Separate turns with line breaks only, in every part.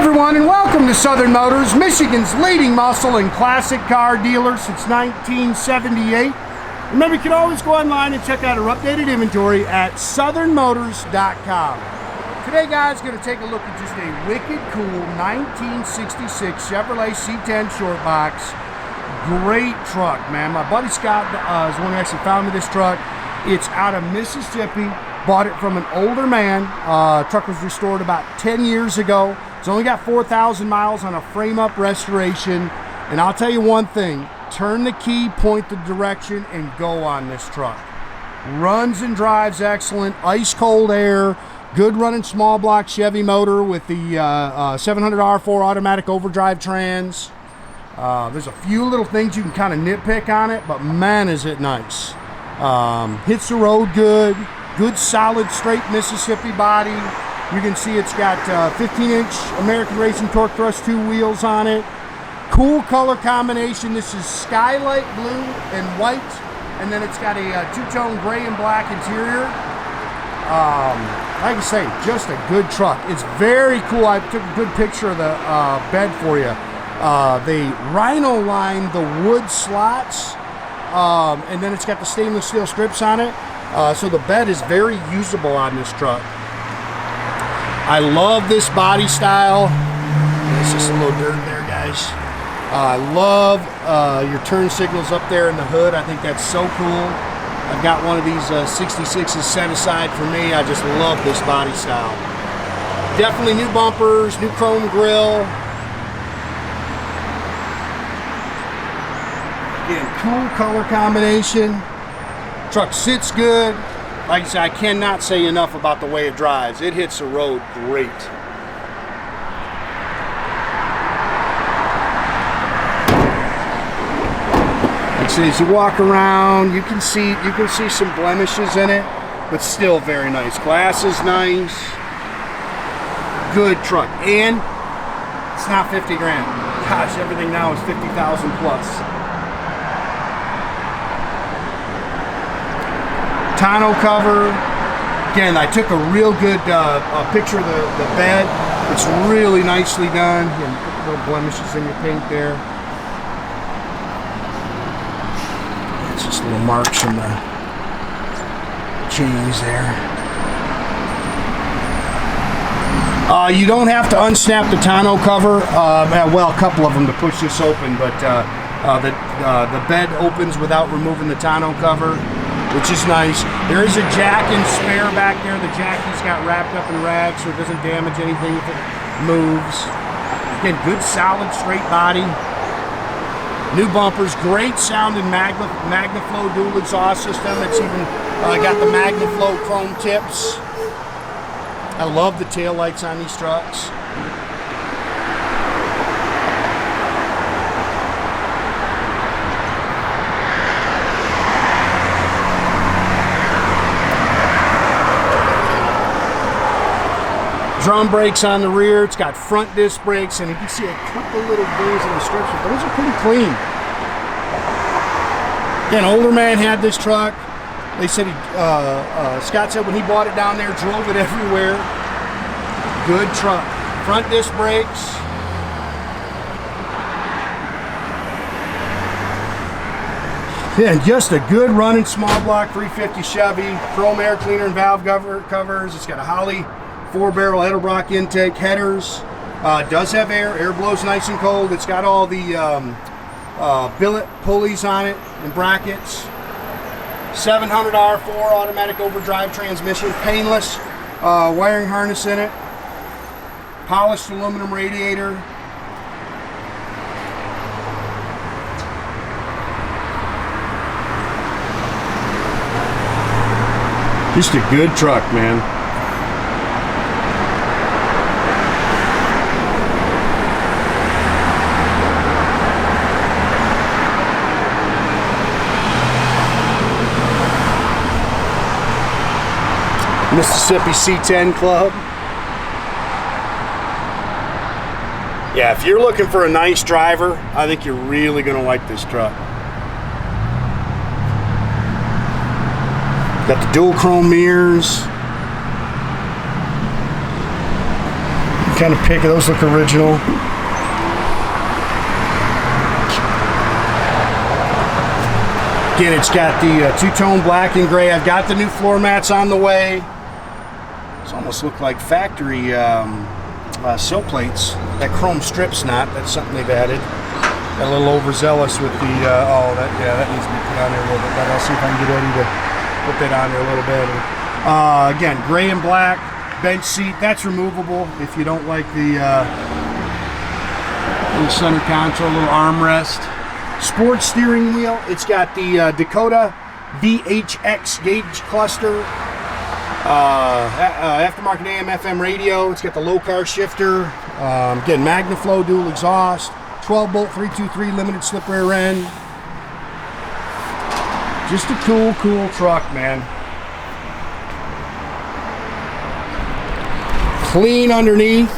everyone, and welcome to Southern Motors, Michigan's leading muscle and classic car dealer since 1978. Remember, you can always go online and check out our updated inventory at southernmotors.com. Today, guys, going to take a look at just a wicked cool 1966 Chevrolet C10 short box. Great truck, man. My buddy Scott is the one who actually found me this truck. It's out of Mississippi. Bought it from an older man. Truck was restored about 10 years ago. It's only got 4,000 miles on a frame-up restoration. And I'll tell you one thing, turn the key, point the direction, and go on this truck. Runs and drives excellent, ice-cold air, good running small block Chevy motor with the 700R4 automatic overdrive trans. There's a few little things you can kind of nitpick on it, but man, is it nice. Hits the road good. Good solid straight Mississippi body. You can see it's got 15-inch American Racing Torque Thrust 2 wheels on it. Cool color combination. This is Skylight blue and white, and then it's got a two-tone gray and black interior. Like I say, just a good truck. It's very cool. I took a good picture of the bed for you. They Rhino lined the wood slots, and then it's got the stainless steel strips on it. So the bed is very usable on this truck. I love this body style. There's just a little dirt there, guys. I love your turn signals up there in the hood. I think that's so cool. I've got one of these 66s set aside for me. I just love this body style. Definitely new bumpers, new chrome grille. Again, cool color combination. Truck sits good. Like I said, I cannot say enough about the way it drives. It hits the road great. Like I say, as you walk around, you can see some blemishes in it, but still very nice. Glass is nice. Good truck, and it's not 50 grand. Gosh, everything now is 50,000 plus. Tonneau cover. Again, I took a real good picture of the bed. It's really nicely done. Again, little blemishes in your paint there. It's just little marks from the chains there. You don't have to unsnap the tonneau cover. Well, a couple of them to push this open, but the bed opens without removing the tonneau cover, which is nice. There is a jack and spare back there. The jackie's got wrapped up in rags so it doesn't damage anything if it moves. Again, good solid straight body. New bumpers, great sounding Magnaflow dual exhaust system. It's even got the Magnaflow chrome tips. I love the tail lights on these trucks. Drum brakes on the rear. It's got front disc brakes, and you can see a couple little dings in the strips, but those are pretty clean. Again, older man had this truck. They said Scott said when he bought it down there, drove it everywhere. Good truck. Front disc brakes. Yeah, and just a good running small block 350 Chevy. Chrome air cleaner and valve covers. It's got a Holley 4-barrel Edelbrock intake, headers. Does have air blows nice and cold. It's got all the billet pulleys on it and brackets. 700R4 automatic overdrive transmission, painless wiring harness in it. Polished aluminum radiator. Just a good truck, man. Mississippi C10 Club. Yeah, if you're looking for a nice driver, I think you're really going to like this truck. Got the dual chrome mirrors. kind of pick. Those look original. Again, it's got the two-tone black and gray. I've got the new floor mats on the way. These almost look like factory sill plates. That chrome strip's not. That's something they've added. Got a little overzealous with the, that needs to be put on there a little bit better. I'll see if I can get Eddie to put that on there a little better. Again, gray and black, bench seat. That's removable if you don't like the little center console, little armrest. Sports steering wheel. It's got the Dakota VHX gauge cluster. Aftermarket AM FM radio. It's got the low car shifter. Again, Magnaflow dual exhaust. 12 bolt 323 limited slip rear end. Just a cool truck, man. Clean underneath.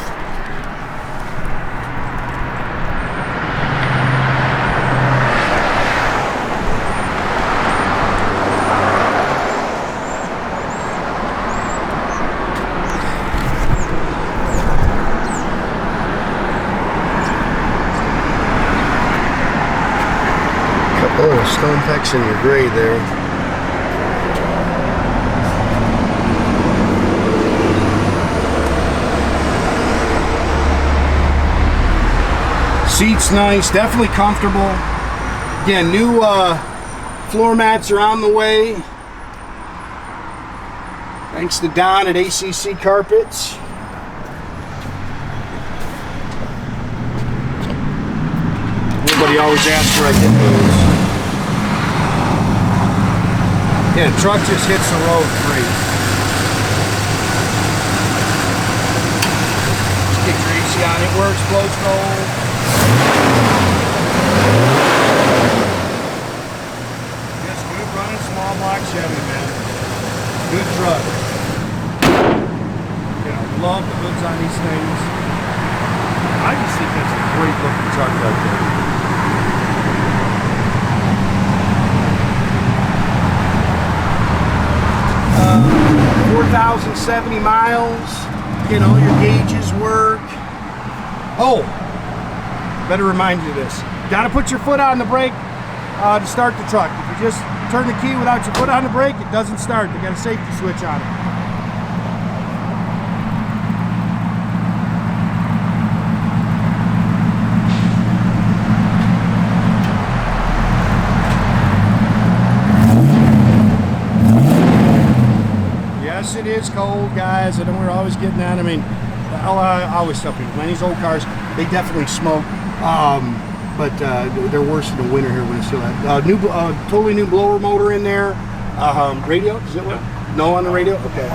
Oh, stone pecks in your gray there. Seat's nice, definitely comfortable. Again, new floor mats are on the way. Thanks to Don at ACC Carpets. Everybody always asks where I get those. Yeah, the truck just hits the road great. Just get your AC on, it works, blows cold. Just good running small block Chevy, man. Good truck. You know, love the hoods on these things. I just think that's a great looking truck right there. 4,070 miles, you know, your gauges work. Oh, better remind you of this. Got to put your foot on the brake to start the truck. If you just turn the key without your foot on the brake, it doesn't start. They got a safety switch on it. Yes, it is cold, guys. I know we're always getting at. I mean, I always tell people, man, these old cars, they definitely smoke, but they're worse in the winter here when it's still that. Totally new blower motor in there. Radio, does it work? No on the radio? Okay.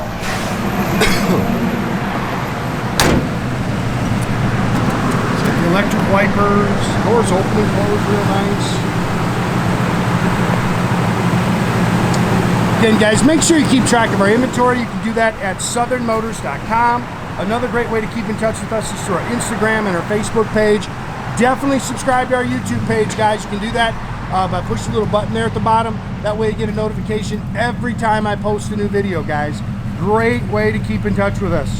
The electric wipers, doors open and close real nice. Again, guys, make sure you keep track of our inventory. You can do that at southernmotors.com. Another great way to keep in touch with us is through our Instagram and our Facebook page. Definitely subscribe to our YouTube page, guys. You can do that by pushing the little button there at the bottom. That way you get a notification every time I post a new video, guys. Great way to keep in touch with us.